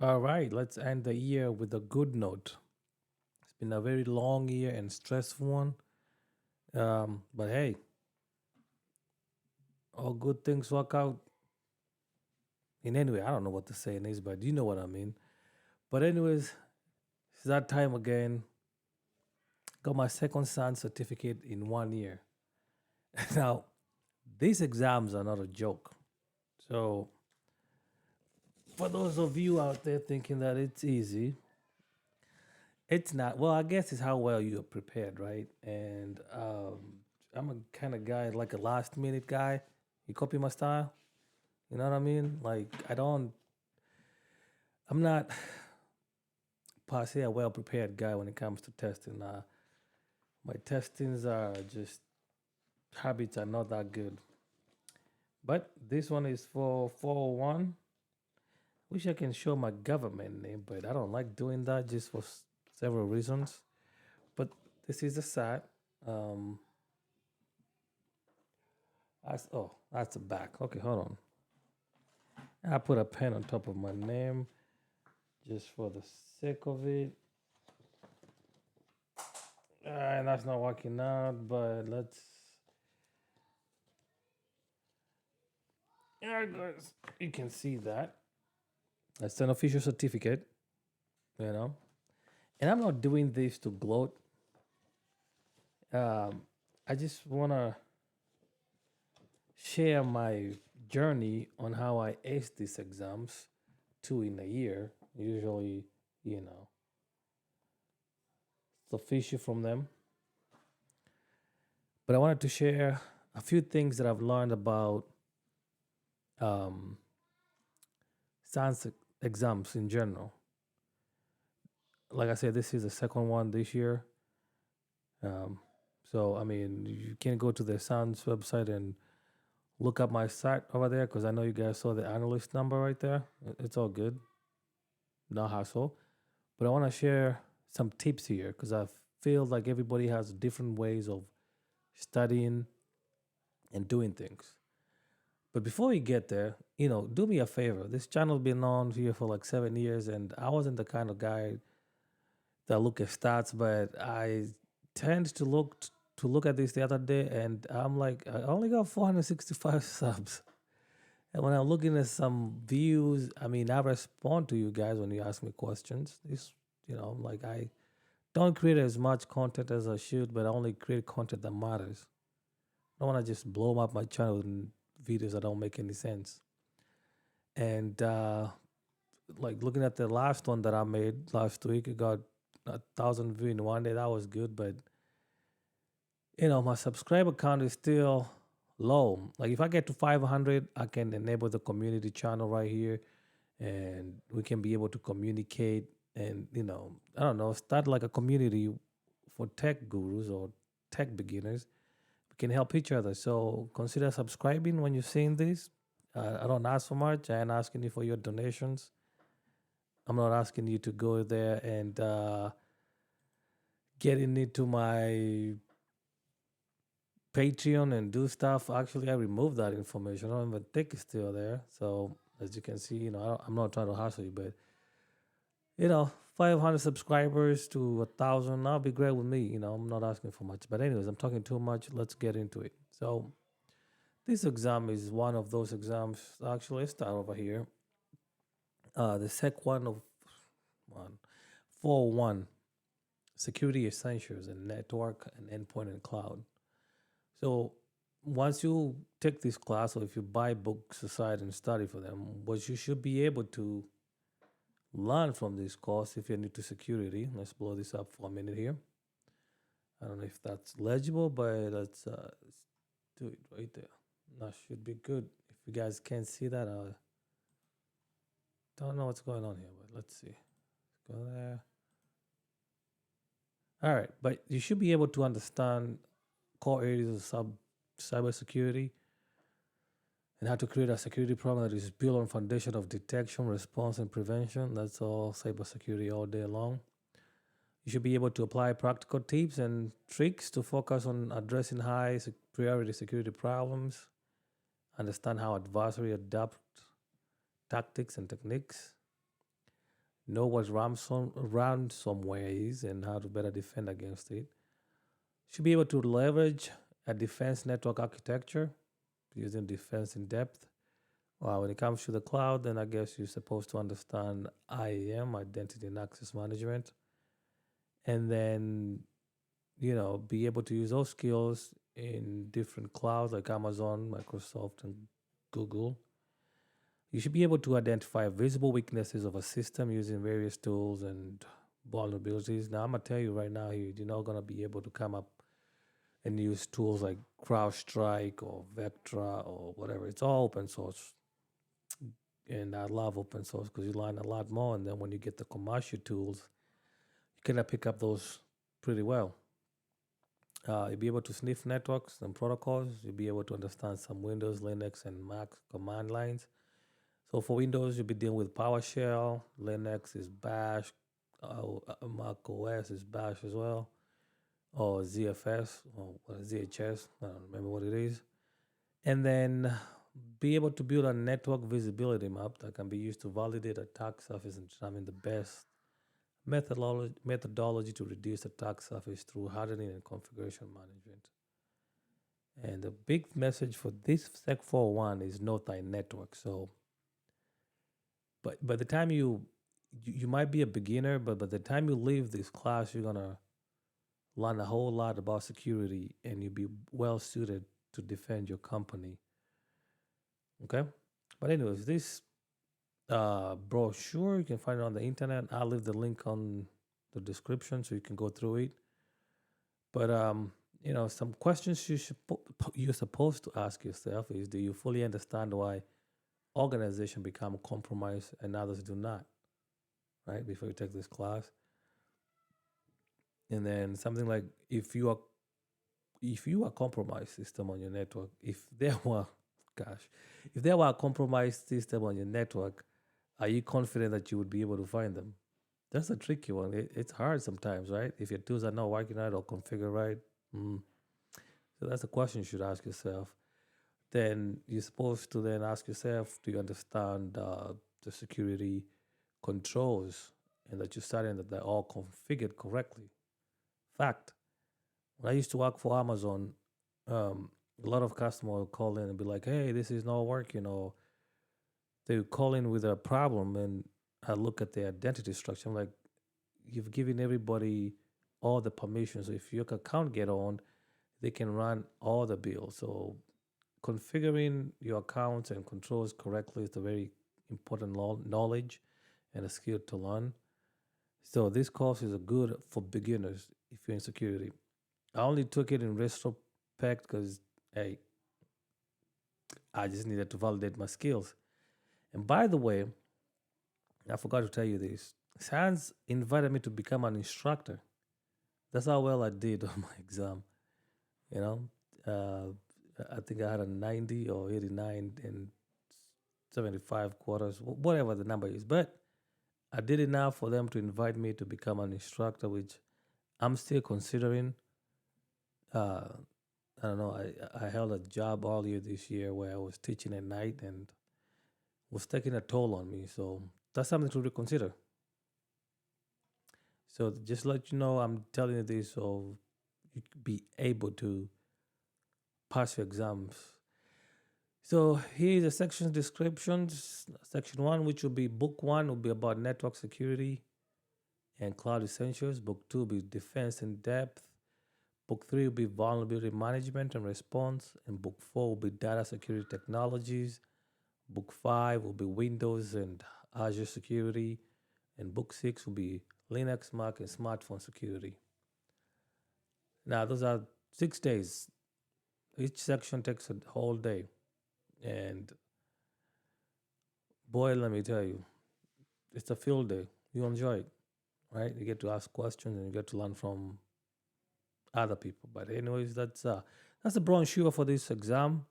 All right, let's end the year with a good note. It's been a very long year and stressful one. But hey, all good things work out. In any way, I don't know what the saying is, but you know what I mean. But anyways, it's that time again. Got my second science certificate in 1 year. Now, these exams are not a joke. So, for those of you out there thinking that it's easy, it's not. Well, I guess it's how well you are prepared, right? And I'm a kind of guy, like a last minute guy. You copy my style? You know what I mean? Like, I'm not per se a well prepared guy when it comes to testing. My testings are just, habits are not that good. But this one is for 401. Wish I can show my government name, but I don't like doing that just for several reasons. But this is the site. Um, that's the back. Okay, hold on. I put a pen on top of my name just for the sake of it. And that's not working out, but let's. Yeah, guys, you can see that. That's an official certificate, you know. And I'm not doing this to gloat. Um, I just want to share my journey on how I ace these exams, two in a year. Usually, you know, it's official from them. But I wanted to share a few things that I've learned about um, science exams in general. Like I said, this is the second one this year. Um, so, I mean, you can go to the science website and look up my site over there because I know you guys saw the analyst number right there. It's all good, no hassle. But I want to share some tips here because I feel like everybody has different ways of studying and doing things. But before we get there, do me a favor. This channel been on here for like 7 years, and I wasn't the kind of guy that look at stats, but I tend to look at this the other day, and I'm like, I only got 465 subs. And when I'm looking at some views, I mean, I respond to you guys when you ask me questions. Like I don't create as much content as I should, but I only create content that matters. I don't want to just blow up my channel with videos that don't make any sense. And like looking at the last one that I made last week, it got 1,000 views in 1 day. That was good, but my subscriber count is still low. Like if I get to 500, I can enable the community channel right here, and we can be able to communicate and I don't know, start like a community for tech gurus or tech beginners. We can help each other. So consider subscribing when you're seeing this. I don't ask for much. I ain't asking you for your donations. I'm not asking you to go there and get into my Patreon and do stuff. Actually, I removed that information. I don't even think it's still there. So as you can see, I'm not trying to hassle you, but 500 subscribers to 1,000, that'll be great with me. I'm not asking for much. But anyways, I'm talking too much. Let's get into it. So this exam is one of those exams. Actually, let's start over here. The sec one of one, 401, security essentials and network and endpoint and cloud. So once you take this class, or if you buy books aside and study for them, what you should be able to learn from this course if you're new to security. Let's blow this up for a minute here. I don't know if that's legible, but let's do it right there. That should be good. If you guys can't see that, I don't know what's going on here, but let's see. Let's go there. All right, but you should be able to understand core areas of cybersecurity and how to create a security problem that is built on foundation of detection, response, and prevention. That's all cybersecurity all day long. You should be able to apply practical tips and tricks to focus on addressing high priority security problems, understand how adversary adapt tactics and techniques, know what ransomware is and how to better defend against it. Should be able to leverage a defense network architecture using defense in depth. When it comes to the cloud, then I guess you're supposed to understand IAM, identity and access management, and then be able to use those skills in different clouds like Amazon, Microsoft, and Google. You should be able to identify visible weaknesses of a system using various tools and vulnerabilities. Now, I'm gonna tell you right now, you're not gonna be able to come up and use tools like CrowdStrike or Vectra or whatever. It's all open source, and I love open source because you learn a lot more. And then when you get the commercial tools, you can pick up those pretty well. You'll be able to sniff networks and protocols. You'll be able to understand some Windows, Linux, and Mac command lines. So for Windows, you'll be dealing with PowerShell. Linux is Bash. Mac OS is Bash as well, or ZFS or ZHS. I don't remember what it is. And then be able to build a network visibility map that can be used to validate attack surface and determine the best methodology to reduce attack surface through hardening and configuration management. And the big message for this Sec 4.1 is know thy network. So, but by the time you might be a beginner, but by the time you leave this class, you're gonna learn a whole lot about security, and you'll be well suited to defend your company. Okay, but anyways, this brochure you can find it on the internet. I'll leave the link on the description so you can go through it. But some questions you're supposed to ask yourself is: do you fully understand why organization become compromised and others do not? Right before you take this class, and then something like if you are compromised system on your network, if there were a compromised system on your network, are you confident that you would be able to find them? That's a tricky one. It's hard sometimes, right? If your tools are not working right or configured right. Mm. So that's a question you should ask yourself. Then you're supposed to then ask yourself, do you understand the security controls and that you're studying that they're all configured correctly? Fact. When I used to work for Amazon, a lot of customers would call in and be like, hey, this is not working, or they would call in with a problem, and I look at the identity structure. I'm like, you've given everybody all the permissions. So if your account get on, they can run all the bills. So configuring your accounts and controls correctly is a very important knowledge and a skill to learn. So this course is a good for beginners if you're in security. I only took it in retrospect because hey, I just needed to validate my skills. And by the way, I forgot to tell you this. Sans invited me to become an instructor. That's how well I did on my exam. You know, I think I had a 90 or 89 and 75 quarters, whatever the number is. But I did enough for them to invite me to become an instructor, which I'm still considering. Uh, I don't know. I held a job earlier this year where I was teaching at night and was taking a toll on me. So that's something to reconsider. So just let you know, I'm telling you this so you could be able to pass your exams. So here's the section descriptions. Section one, which will be book one, will be about network security and cloud essentials. Book two will be defense in depth. Book three will be vulnerability management and response. And book four will be data security technologies. Book five will be Windows and Azure security. And book six will be Linux, Mac, and smartphone security. Now, those are 6 days. Each section takes a whole day. And boy, let me tell you, it's a field day. You enjoy it, right? You get to ask questions and you get to learn from other people. But anyways, that's the brochure for this exam.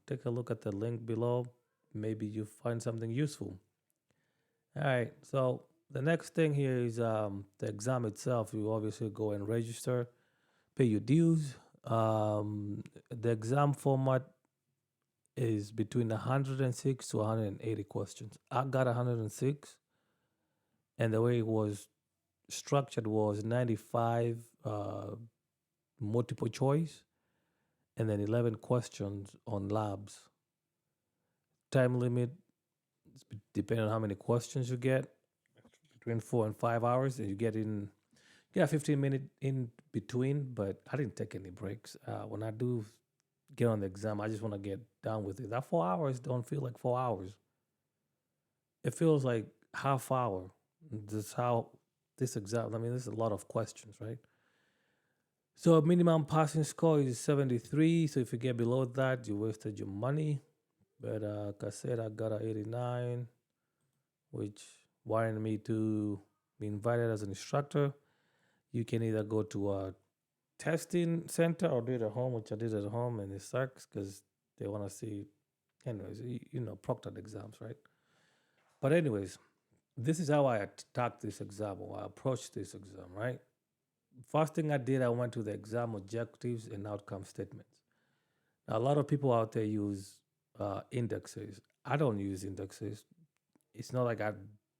Take a look at the link below. Maybe you find something useful. All right. So the next thing here is the exam itself. You obviously go and register, pay your dues. The exam format is between 106 to 180 questions. I got 106. And the way it was structured was 95 multiple choice and then 11 questions on labs. Time limit, depending on how many questions you get, between 4 and 5 hours, and you get in, yeah, 15 minutes in between. But I didn't take any breaks. When I do get on the exam, I just want to get done with it. That 4 hours don't feel like 4 hours. It feels like half hour. That's how this exam. I mean, there's a lot of questions, right? So minimum passing score is 73. So if you get below that, you wasted your money. But like I said, I got a 89, which warranted me to be invited as an instructor. You can either go to a testing center or do it at home, which I did at home, and it sucks because they want to see, anyways, proctored exams, right? But anyways, this is how I attacked this exam or I approached this exam, right? First thing I did, I went to the exam objectives and outcome statements. Now, a lot of people out there use indexes. I don't use indexes. It's not like I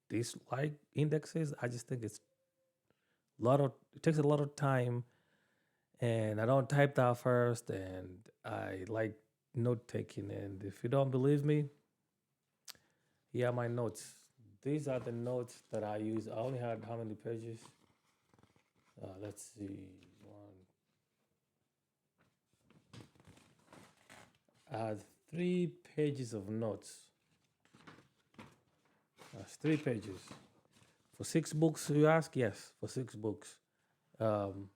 dislike indexes. I just think it takes a lot of time, and I don't type that first, and I like note taking. And if you don't believe me, here are my notes. These are the notes that I use. I only had how many pages? Let's see. I had 3 pages of notes. That's 3 pages. For 6 books, you ask? Yes, for 6 books. Um,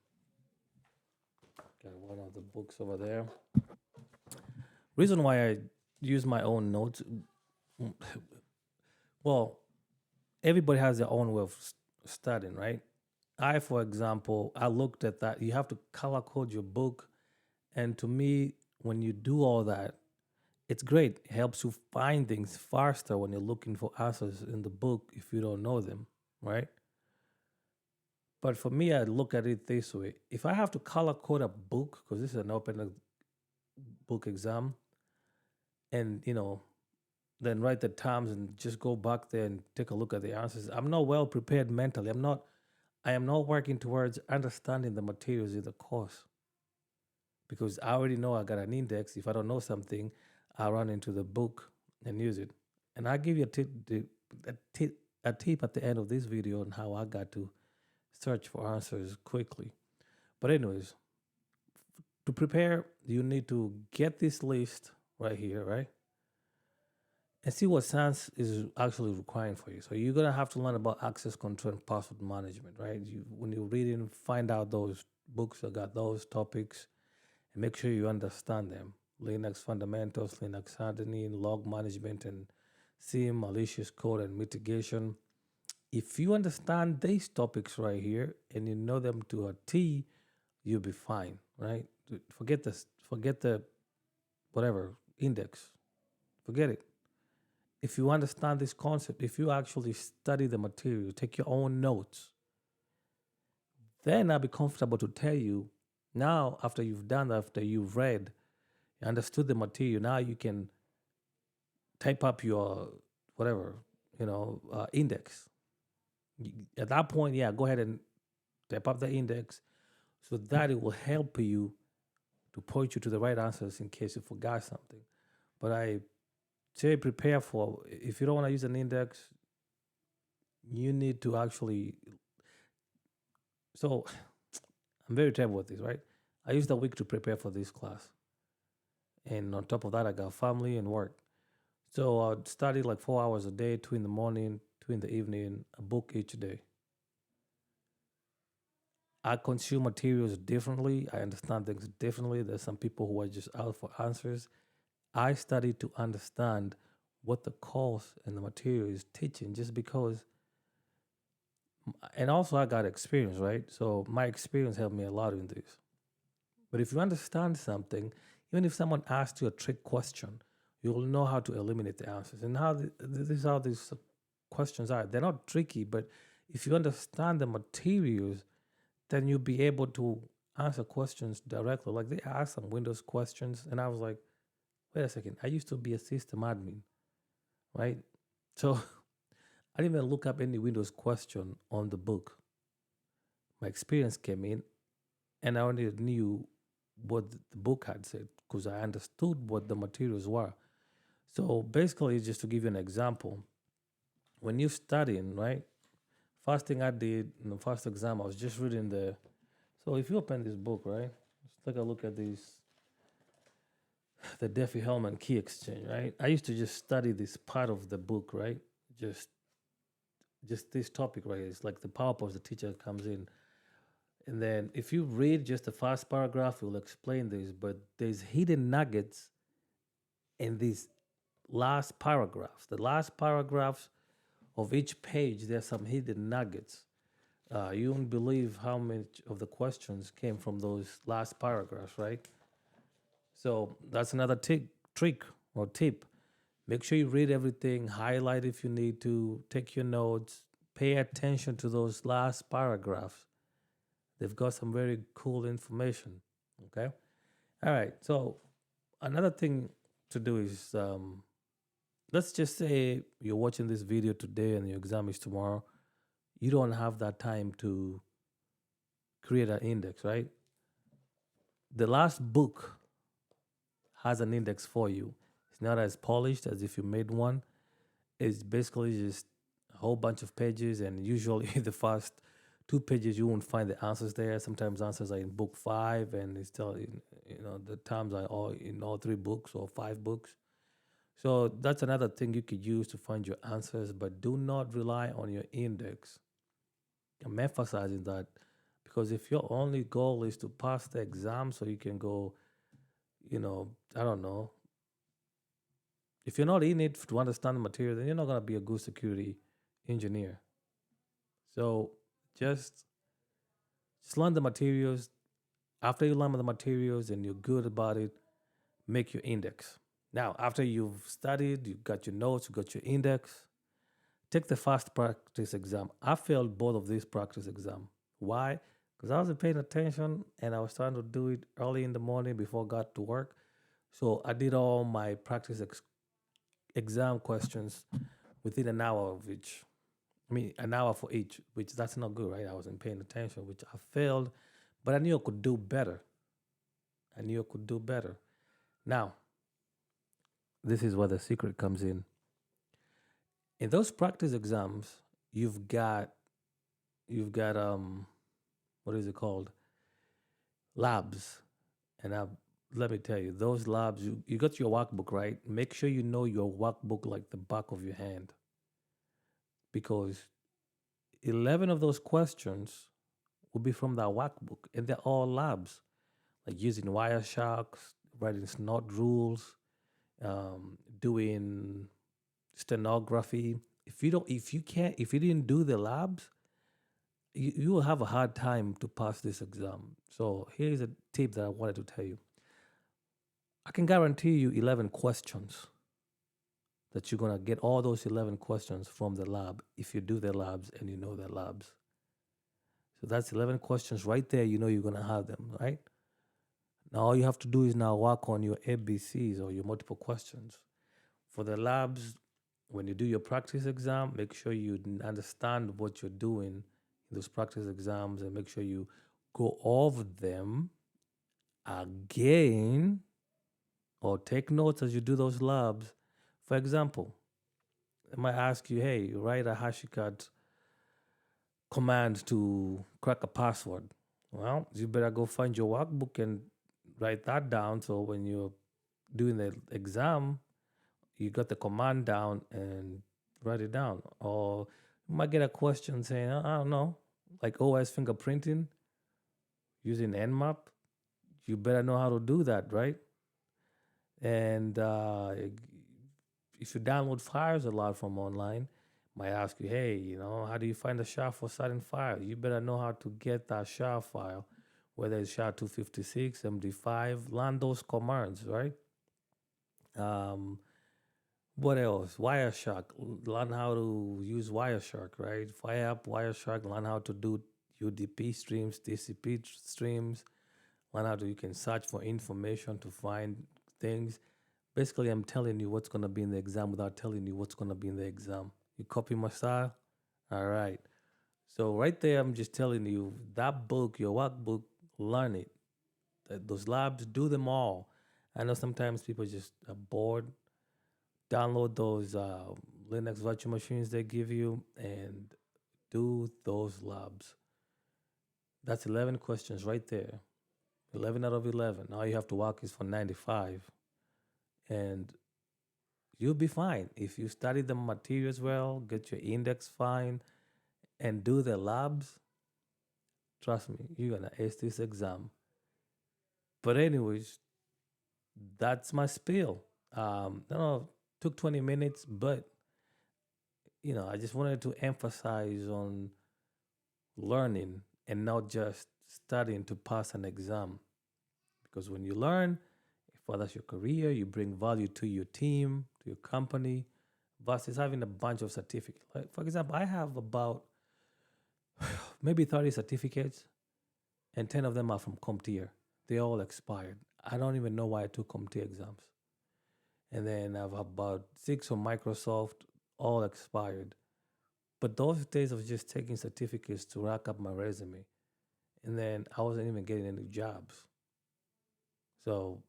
got one of the books over there. Reason why I use my own notes, well, everybody has their own way of studying, right? For example, I looked at that. You have to color code your book. And to me, when you do all that, it's great. It helps you find things faster when you're looking for answers in the book if you don't know them, right? But for me, I look at it this way. If I have to color code a book, because this is an open book exam, and then write the terms and just go back there and take a look at the answers, I'm not well prepared mentally. I am not working towards understanding the materials in the course because I already know I got an index. If I don't know something, I run into the book and use it. And I'll give you a tip at the end of this video on how I got to search for answers quickly. But anyways, to prepare, you need to get this list right here, right? And see what SANS is actually requiring for you. So you're gonna have to learn about access control and password management, right? When you're reading, find out those books that got those topics and make sure you understand them. Linux fundamentals, Linux hardening, log management, and SIEM, malicious code and mitigation. If you understand these topics right here and you know them to a T, you'll be fine, right? Forget this, forget the whatever index, forget it. If you understand this concept, if you actually study the material, take your own notes, then I'll be comfortable to tell you now, after you've done that, after you've read, you understood the material, now you can type up your whatever, index. At that point, yeah, go ahead and type up the index so that it will help you to point you to the right answers in case you forgot something. But I say prepare for, if you don't want to use an index, you need to actually, so I'm very terrible with this, right? I used a week to prepare for this class. And on top of that, I got family and work. So I'd study like 4 hours a day, 2 in the morning, 2 in the evening, a book each day. I consume materials differently. I understand things differently. There's some people who are just out for answers. I study to understand what the course and the material is teaching just because, and also I got experience, right? So my experience helped me a lot in this. But if you understand something, even if someone asks you a trick question, you'll know how to eliminate the answers. And this is how these questions are. They're not tricky, but if you understand the materials, then you'll be able to answer questions directly. Like they asked some Windows questions, and I was like, wait a second, I used to be a system admin, right? So I didn't even look up any Windows question on the book. My experience came in, and I only knew what the book had said because I understood what the materials were. So basically, just to give you an example, when you're studying, right? First thing I did in the first exam, I was just reading the. So if you open this book, right? Let's take a look at this, the Diffie-Hellman key exchange, right? I used to just study this part of the book, right? Just just this topic, right? It's like the PowerPoint the teacher comes in. And then if you read just the first paragraph, it will explain this, but there's hidden nuggets in these last paragraphs. The last paragraphs of each page, there's some hidden nuggets. You won't believe how much of the questions came from those last paragraphs, right? So that's another trick or tip. Make sure you read everything, highlight if you need to, take your notes, pay attention to those last paragraphs. They've got some very cool information. Okay. All right. So another thing to do is let's just say you're watching this video today and your exam is tomorrow. You don't have that time to create an index, right? The last book has an index for you. It's not as polished as if you made one. It's basically just a whole bunch of pages, and usually the first two pages you won't find the answers there. Sometimes answers are in book five, and it's still the terms are all in all three books or five books. So that's another thing you could use to find your answers, but do not rely on your index. I'm emphasizing that because if your only goal is to pass the exam so you can go, I don't know, if you're not in it to understand the material, then you're not going to be a good security engineer. So just just learn the materials. After you learn the materials and you're good about it, make your index. Now, after you've studied, you got your notes, you got your index, take the fast practice exam. I failed both of these practice exam. Why? Because I wasn't paying attention and I was trying to do it early in the morning before I got to work. So I did all my exam questions within an hour of each. I mean, an hour for each, which that's not good, right? I wasn't paying attention, which I failed, but I knew I could do better. I knew I could do better. Now, this is where the secret comes in. In those practice exams, you've got what is it called? Labs. And let me tell you, those labs, you got your workbook, right? Make sure you know your workbook like the back of your hand. Because 11 of those questions will be from that workbook, and they're all labs, like using Wiresharks, writing snot rules, doing stenography. If you didn't do the labs, you will have a hard time to pass this exam. So here's a tip that I wanted to tell you. I can guarantee you 11 questions that you're going to get all those 11 questions from the lab if you do the labs and you know the labs. So that's 11 questions right there. You know you're going to have them, right? Now all you have to do is now work on your ABCs or your multiple questions. For the labs, when you do your practice exam, make sure you understand what you're doing in those practice exams and make sure you go over them again or take notes as you do those labs. For example, I might ask you, hey, write a HashiCorp command to crack a password. Well, you better go find your workbook and write that down. So when you're doing the exam, you got the command down and write it down. Or you might get a question saying, I don't know, like OS fingerprinting using Nmap. You better know how to do that, right? And if you download files a lot from online, might ask you, hey, how do you find a SHA for certain file? You better know how to get that SHA file, whether it's SHA-256, MD5, learn those commands, right? What else? Wireshark. Learn how to use Wireshark, right? Fire up Wireshark. Learn how to do UDP streams, TCP streams. Learn how you can search for information to find things. Basically, I'm telling you what's going to be in the exam without telling you what's going to be in the exam. You copy my style? All right. So right there, I'm just telling you that book, your workbook, learn it. Those labs, do them all. I know sometimes people just are bored. Download those Linux virtual machines they give you and do those labs. That's 11 questions right there. 11 out of 11. All you have to work is for 95. And you'll be fine. If you study the materials well, get your index fine, and do the labs, trust me, you're going to ace this exam. But, anyways, that's my spiel. I don't know, took 20 minutes, but, I just wanted to emphasize on learning and not just studying to pass an exam. Because when you learn, it furthers your career, you bring value to your team, to your company, versus having a bunch of certificates. Like, for example, I have about maybe 30 certificates, and 10 of them are from CompTIA. They all expired. I don't even know why I took CompTIA exams. And then I have about 6 from Microsoft, all expired. But those days I was just taking certificates to rack up my resume. And then I wasn't even getting any jobs. So,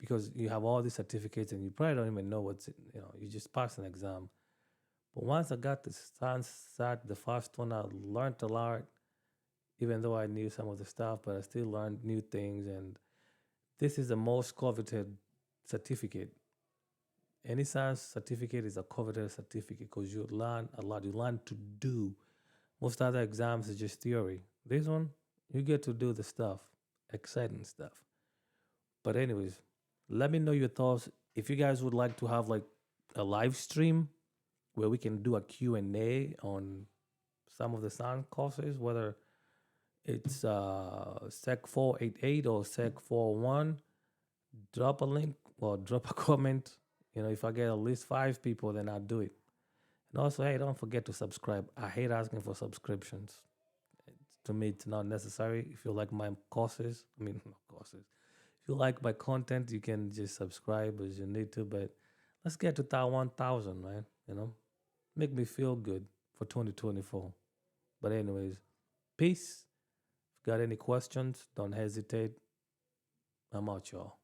because you have all these certificates and you probably don't even know you just passed an exam. But once I got the SAT, the first one, I learned a lot, even though I knew some of the stuff, but I still learned new things. And this is the most coveted certificate. Any science certificate is a coveted certificate because you learn a lot. You learn to do. Most other exams is just theory. This one, you get to do the stuff, exciting stuff. But anyways, let me know your thoughts. If you guys would like to have like a live stream where we can do a Q&A on some of the science courses, whether it's Sec 488 or Sec 401, drop a link or drop a comment. If I get at least 5 people, then I'll do it. And also, hey, don't forget to subscribe. I hate asking for subscriptions. To me, it's not necessary. If you like my courses, not courses. If you like my content, you can just subscribe as you need to. But let's get to that 1,000, man. Make me feel good for 2024. But anyways, peace. If you got any questions, don't hesitate. I'm out, y'all.